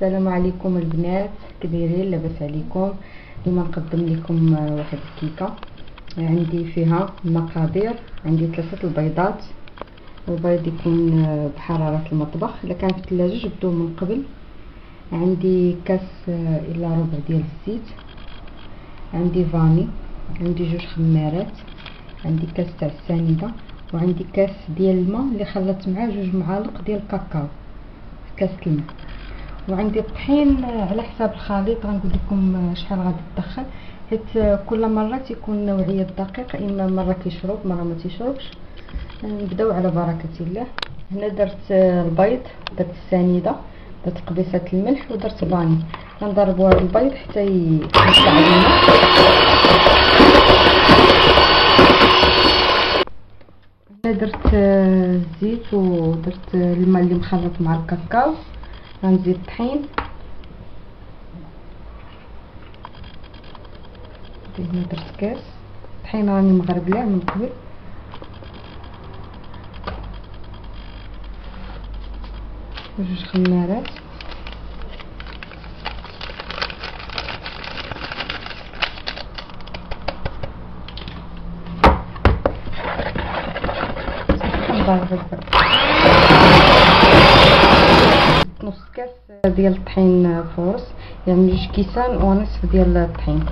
السلام عليكم البنات، كدايرين؟ لاباس عليكم؟ اليوم نقدم لكم واحد الكيكه عندي فيها المقادير. عندي 3 البيضات، البيض يكون بحراره المطبخ، الا كان في الثلاجه جبدوه من قبل. عندي كاس الا ربع ديال الزيت، عندي فاني، عندي 2 خمارات، عندي كاس تاع السنيده، وعندي كاس ديال الماء اللي خلطت معاه 2 معالق ديال الكاكاو في كاس الماء، وعندي الطحين على حساب الخليط. غنقول لكم شحال غادي تدخل، حيت كل مره تيكون نوعيه الدقيق، اما مره كيشرب مره ما تيشربش. نبداو على بركه الله. هنا درت البيض، درت السنيده، درت قبيصه الملح، ودرت فاني. غنضربوا هذا البيض حتى يطلع لينا. درت الزيت ودرت الماء اللي مخلط مع الكاكاو. غنزيد الطحين، هنا درت كاس الطحين راني مغربلاه من قبل. و2 خمارات، نص كاس ديال الطحين فورس، يعني 2 كيسان ونصف ديال الطحين.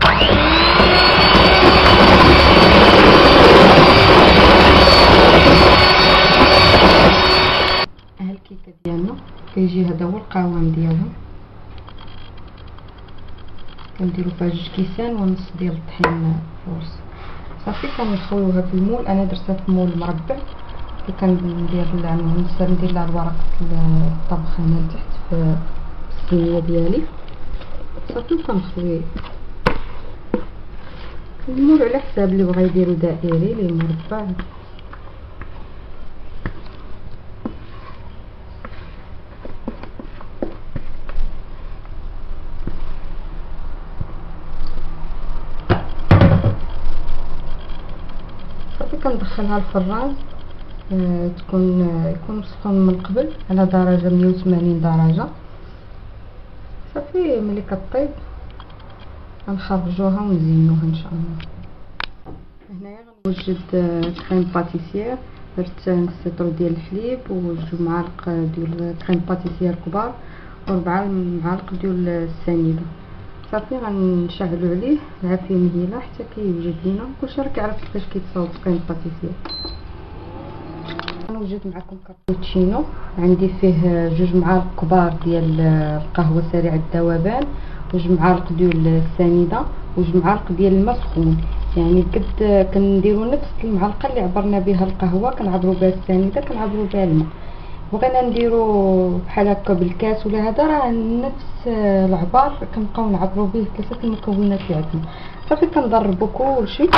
ها الكيكه ديالنا كيجي هذا هو القوام ديالها. كنديرو فيها 2 كيسان ونصف ديال الطحين فورس. صافي كنخويوها في المول، انا درتها في مول مربع اللي كندير ندير لها ورقه الطبخ هنا لتحت في الصينيه ديالي. صافي كنخوي المول على حساب اللي بغا يديرو دائري اللي مربع. صافي كندخلها الفران، يكون سخون من قبل على درجه 180 درجه. صافي ملي كطيب غنخرجوها ونزينوها ان شاء الله. هنايا غنوجد كريم باتيسير، درت نص لتر ديال الحليب و2 معالق ديال كريم باتيسير كبار و4 معالق ديال السنيده. صافي غنشعلو عليه العافيه مهيله حتى كيوجد لينا. كلشي راه كيعرف كيفاش كيتصاوب كريم باتيسير. غنوجد معكم كابوتشينو، عندي فيه 2 معالق كبار ديال القهوه سريع الذوبان، و2 معالق ديال السنيده، و2 معالق ديال الماء سخون. يعني قد كنديروا نفس المعلقه اللي عبرنا بها القهوه كنعبروا بها السنيده كنعبروا بها الماء. بغينا نديروا بحال هكا بالكاس ولا هذا، راه نفس العبار كنبقاو نعبروا به 3 المكونات اللي عندنا. صافي كنضربوا كلشي.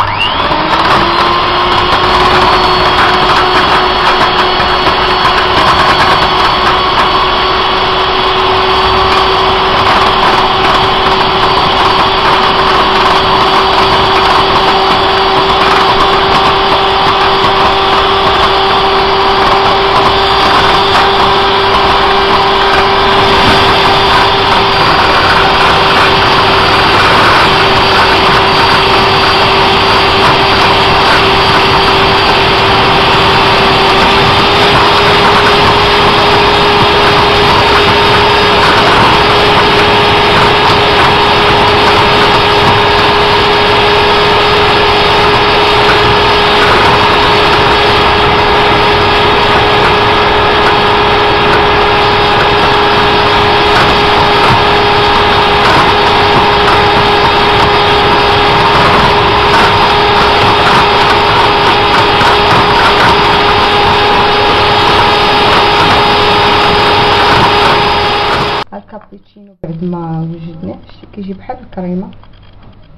الكابتشينو بعد ما وجدناه كيجي بحال الكريمه،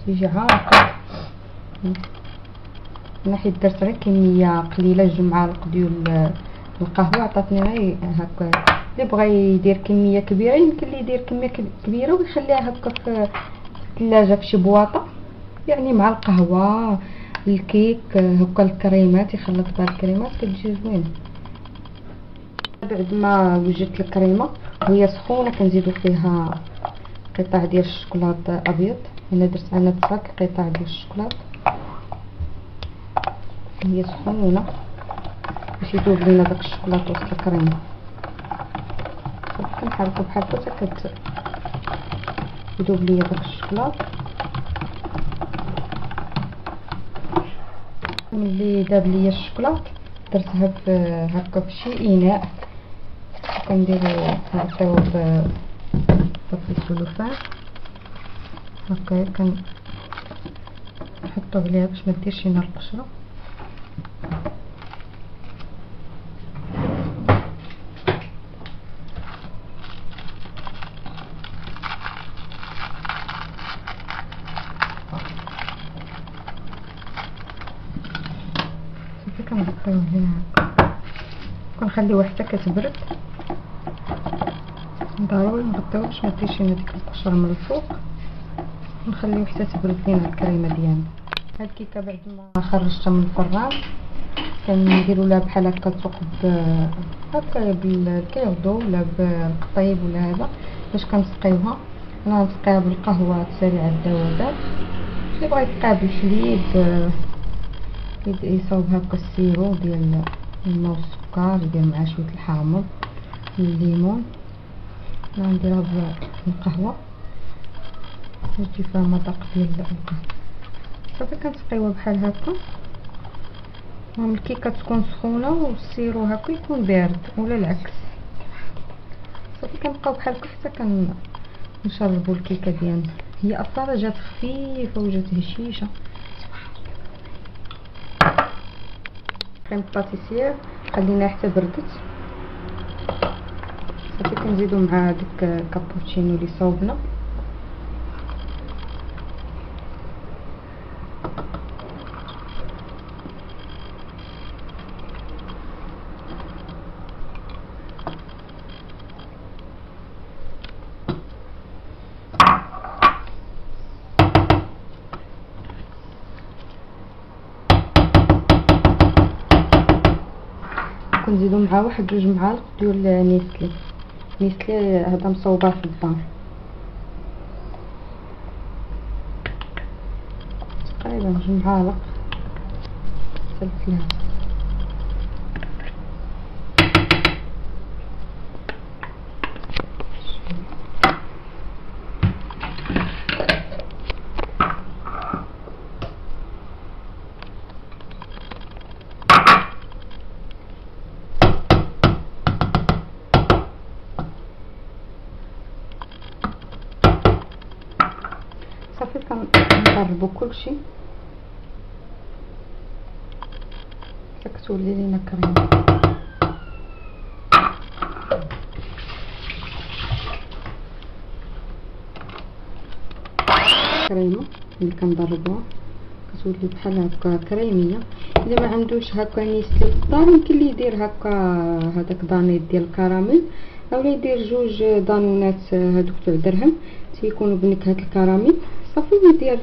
تيجي عامقه. انا حيت درت غير كميه قليله 2 معالق ديال القهوه عطاتني غير هكا. اللي بغى يدير كميه كبيره يمكن ليه يدير كميه كبيره ويخليها هكا في الثلاجه في شي بواطه، يعني مع القهوه الكيك هكا الكريمات يخلط بها الكريمات كتجي زوينه. بعد ما وجدت الكريمه وهي سخونه كنزيدو فيها قطع ديال الشوكولاط ابيض. هنا درت على 9 قطع ديال الشوكولاط، هي سخونه باش يذوب لينا داك الشوكولاط وسط الكريمه. كنحركو بحال هكا حتى يذوب ليا داك الشوكولاط. ملي داب ليا الشوكولاط درتها هكا في شي اناء، كنديرو نغطيوه بطاطا السلوفان هكايا، كنحطوه عليها باش ما ديرش لينا القشره. صافي كنغطيوه هنا هكا، كنخليوه حتى كتبرد. ضروري نغطيوه باش ما ديرش لينا ديك القشره من الفوق، نخليوه حتى تبرد لينا الكريمه ديالنا. هاد الكيكه بعد ما خرجتها من الفران كنديروا لها بحال هكا ثقب هكا بالكيردو ولا بالقطيب ولا هذا باش كنسقيوها. انا نسقيها بالقهوه سريعه الذوبان، اللي بغى يسقيها بالحليب يصاوب هكا السيرو ديال الماء والسكر، يدير معاه شويه الحامض والليمون. انا نديرها بالقهوه تجي فيها مذاق ديال القهوه. صافي كنسقيوها بحال هكا. المهم الكيكه تكون سخونه والسيرو هكا يكون بارد ولا العكس. صافي كنبقاو بحال هكا حتى كنشربوا الكيكه ديالنا. هي اصلا جات خفيفه وجات هشيشه. كريم باتيسير خليناها حتى بردت. صافي كنزيدو مع ديك الكابوتشينو اللي صاوبنا. كنزيدو مع واحد 2 معالق ديال نيسلي هذا مصوبه في الدار تقريبا 2 معالق حتى 3. صافي كنضربو كلشي حتى كتولي لينا كريمه. كريمه اللي كنضربوها كتولي بحال هكا كريميه. الا ما عندوش هكا نيسلي في الدار يمكن لي يدير هكا هذاك دانيت ديال الكراميل، اولا يدير 2 دانونات هذوك تاع درهم تيكونوا بنكهه الكراميل. صافي يدير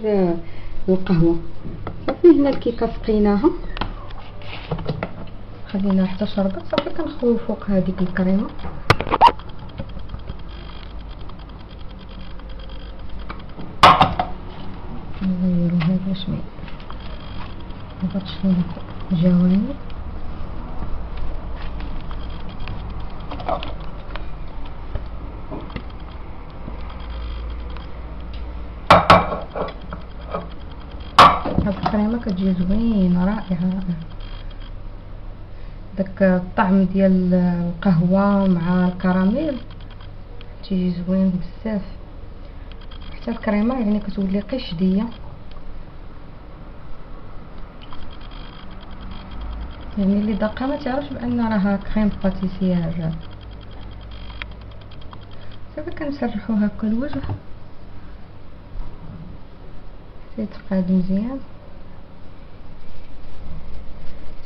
القهوه. صافي هنا الكيكه سقيناها خليناها حتى شربت. صافي كنخويو فوق هذيك الكريمه. نغيروها باش ما يهبطش لينا الجوانب. هاد الكريمه كتجي زوينه رائعه. داك الطعم ديال القهوه مع الكراميل تيجي زوين بزاف. حتى الكريمه يعني كتولي قشديه، يعني اللي داقها ما تعرفش بان راها كريم باتيسير. صافي كنسرحو هكا الوجه يتقاد مزيان.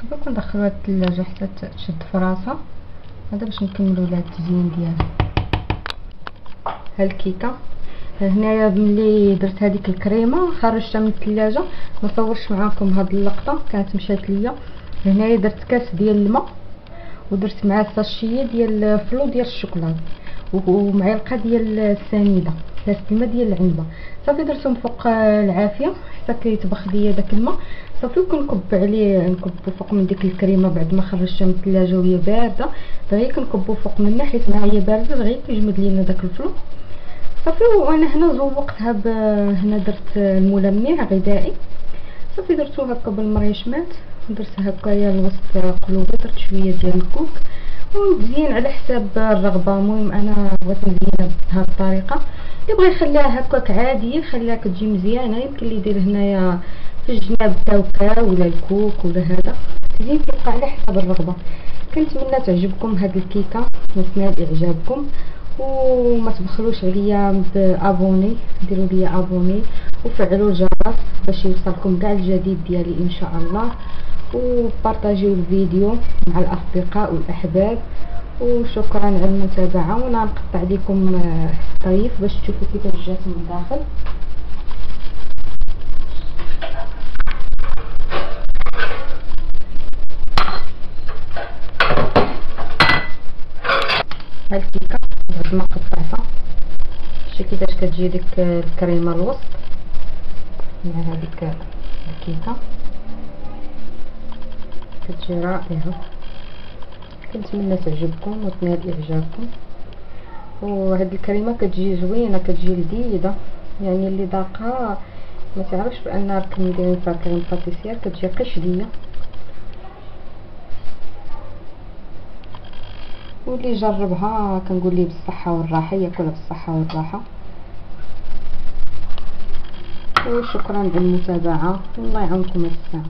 صافي كندخلوها للثلاجه حتى تشد فراسها. هذا باش نكملوا لها التزيين ديالها. ها الكيكه هنايا ملي درت هذيك الكريمه خرجتها من الثلاجه ما صورش معاكم هاد اللقطه كانت مشات ليا. هنايا درت كاس ديال الماء ودرت معاه ساشيه ديال فلو ديال الشوكولاط ومعلقه ديال السنيده، كاس الماء ديال العنبه. صافي درتهم فوق العافيه حتى كيطبخ ليا داك الماء. صافي كنكب عليه، نكب فوق من ديك الكريمه بعد ما خرجتها من الثلاجه وهي بارده، دغيا كنكبو فوق منها حيت ما هي بارده دغيا كيجمد لينا داك الفلو. صافي وانا هنا زوقتها هنا درت الملمع غذائي. صافي درتو هكا بالمريشمات، درت هكايا الوسط قلوبه، درت شويه ديال الكوك ومزيان على حساب الرغبه. المهم انا بغيت نزينها بهذه الطريقه. اللي بغى يخليها هكاك عاديه خليها كتجي مزيانه. يمكن اللي يدير هنايا في الجناب كاوكاو ولا الكوك ولا هذا، تزين كيبقى على حساب الرغبه. كنتمنى تعجبكم هذه الكيكه، نتمنى اعجابكم، وما تبخلوش عليا بابوني، ديروا لي ابوني وفعلوا الجرس باش يوصلكم كاع الجديد ديالي ان شاء الله، وبارطاجيو الفيديو مع الاصدقاء والاحباب. وشكرا على المتابعه، وانا نقطع لكم الطريف باش تشوفوا كيفاش جات من الداخل. هاد الكيكه بعد ما قطعتها شتي كيفاش كتجي ديك الكريمه الوسط مع هذيك الكيكه، كتجي رائعه. كنتمنى تعجبكم وتنال اعجابكم. وهاد الكريمه كتجي زوينه، كتجي لذيذه، يعني اللي ذاقها ما تعرفش بان راكم نديرو فيها كريم باتيسير، كتجي قشديه. واللي جربها كنقول ليه بالصحه والراحه، ياكلها بالصحه والراحه. وشكرا على المتابعه، والله يعاونكم الساعه.